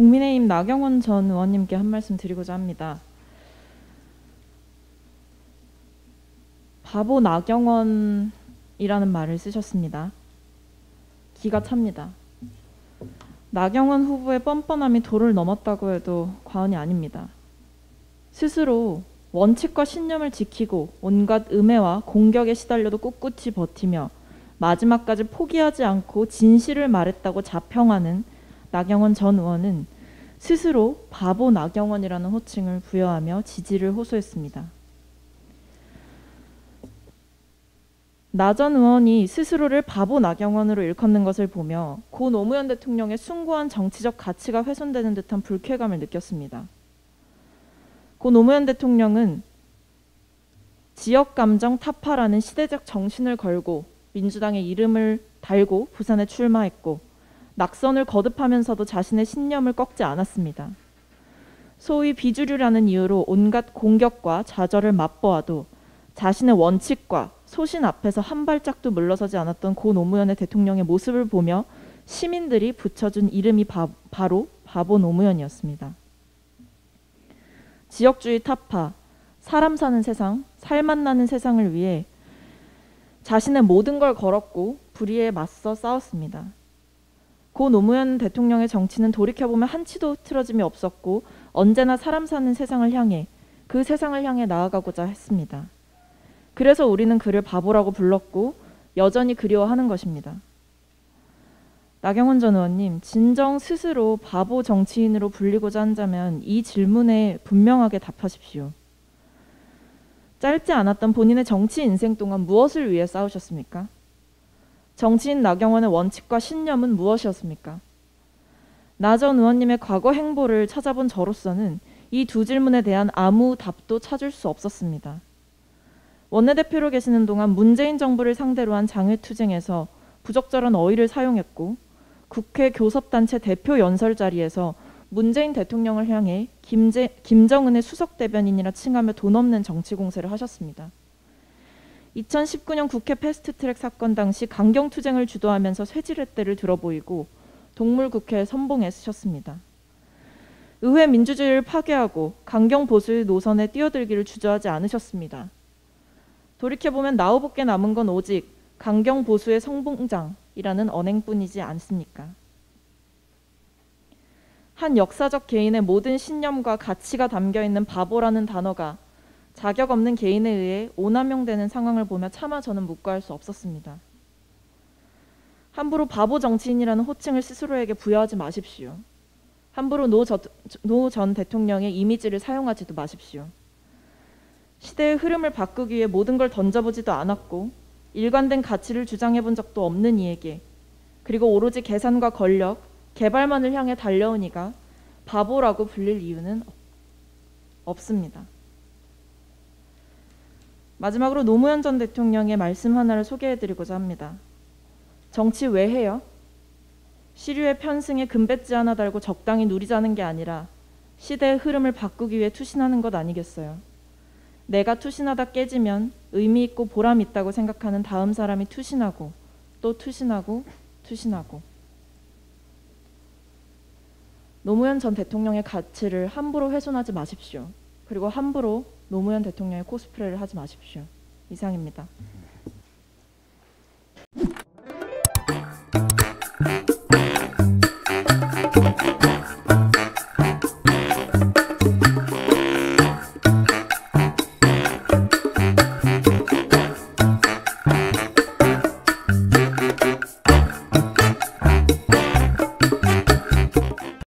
국민의힘 나경원 전 의원님께 한 말씀 드리고자 합니다. 바보 나경원이라는 말을 쓰셨습니다. 기가 찹니다. 나경원 후보의 뻔뻔함이 도를 넘었다고 해도 과언이 아닙니다. 스스로 원칙과 신념을 지키고 온갖 음해와 공격에 시달려도 꿋꿋이 버티며 마지막까지 포기하지 않고 진실을 말했다고 자평하는 나경원 전 의원은 스스로 바보 나경원이라는 호칭을 부여하며 지지를 호소했습니다. 나 전 의원이 스스로를 바보 나경원으로 일컫는 것을 보며 고 노무현 대통령의 숭고한 정치적 가치가 훼손되는 듯한 불쾌감을 느꼈습니다. 고 노무현 대통령은 지역감정 타파라는 시대적 정신을 걸고 민주당의 이름을 달고 부산에 출마했고 낙선을 거듭하면서도 자신의 신념을 꺾지 않았습니다. 소위 비주류라는 이유로 온갖 공격과 좌절을 맛보아도 자신의 원칙과 소신 앞에서 한 발짝도 물러서지 않았던 고 노무현의 대통령의 모습을 보며 시민들이 붙여준 이름이 바로 바보 노무현이었습니다. 지역주의 타파, 사람 사는 세상, 살맛 나는 세상을 위해 자신의 모든 걸 걸었고 불의에 맞서 싸웠습니다. 고 노무현 대통령의 정치는 돌이켜보면 한치도 틀어짐이 없었고 언제나 사람 사는 세상을 향해 그 세상을 향해 나아가고자 했습니다. 그래서 우리는 그를 바보라고 불렀고 여전히 그리워하는 것입니다. 나경원 전 의원님, 진정 스스로 바보 정치인으로 불리고자 한다면 이 질문에 분명하게 답하십시오. 짧지 않았던 본인의 정치 인생 동안 무엇을 위해 싸우셨습니까? 정치인 나경원의 원칙과 신념은 무엇이었습니까? 나 전 의원님의 과거 행보를 찾아본 저로서는 이 두 질문에 대한 아무 답도 찾을 수 없었습니다. 원내대표로 계시는 동안 문재인 정부를 상대로 한 장외투쟁에서 부적절한 어휘를 사용했고 국회 교섭단체 대표 연설 자리에서 문재인 대통령을 향해 김정은의 수석 대변인이라 칭하며 돈 없는 정치 공세를 하셨습니다. 2019년 국회 패스트트랙 사건 당시 강경투쟁을 주도하면서 쇠지렛대를 들어보이고 동물국회에 선봉했으셨습니다. 의회 민주주의를 파괴하고 강경보수의 노선에 뛰어들기를 주저하지 않으셨습니다. 돌이켜보면 나후밖에 남은 건 오직 강경보수의 성봉장이라는 언행뿐이지 않습니까? 한 역사적 개인의 모든 신념과 가치가 담겨있는 바보라는 단어가 자격 없는 개인에 의해 오남용되는 상황을 보며 차마 저는 묵과할 수 없었습니다. 함부로 바보 정치인이라는 호칭을 스스로에게 부여하지 마십시오. 함부로 노 전 대통령의 이미지를 사용하지도 마십시오. 시대의 흐름을 바꾸기 위해 모든 걸 던져보지도 않았고 일관된 가치를 주장해본 적도 없는 이에게 그리고 오로지 계산과 권력, 개발만을 향해 달려온 이가 바보라고 불릴 이유는 없습니다. 마지막으로 노무현 전 대통령의 말씀 하나를 소개해드리고자 합니다. 정치 왜 해요? 시류의 편승에 금배지 하나 달고 적당히 누리자는 게 아니라 시대의 흐름을 바꾸기 위해 투신하는 것 아니겠어요? 내가 투신하다 깨지면 의미 있고 보람 있다고 생각하는 다음 사람이 투신하고 또 투신하고 투신하고 노무현 전 대통령의 가치를 함부로 훼손하지 마십시오. 그리고 함부로 노무현 대통령의 코스프레를 하지 마십시오. 이상입니다.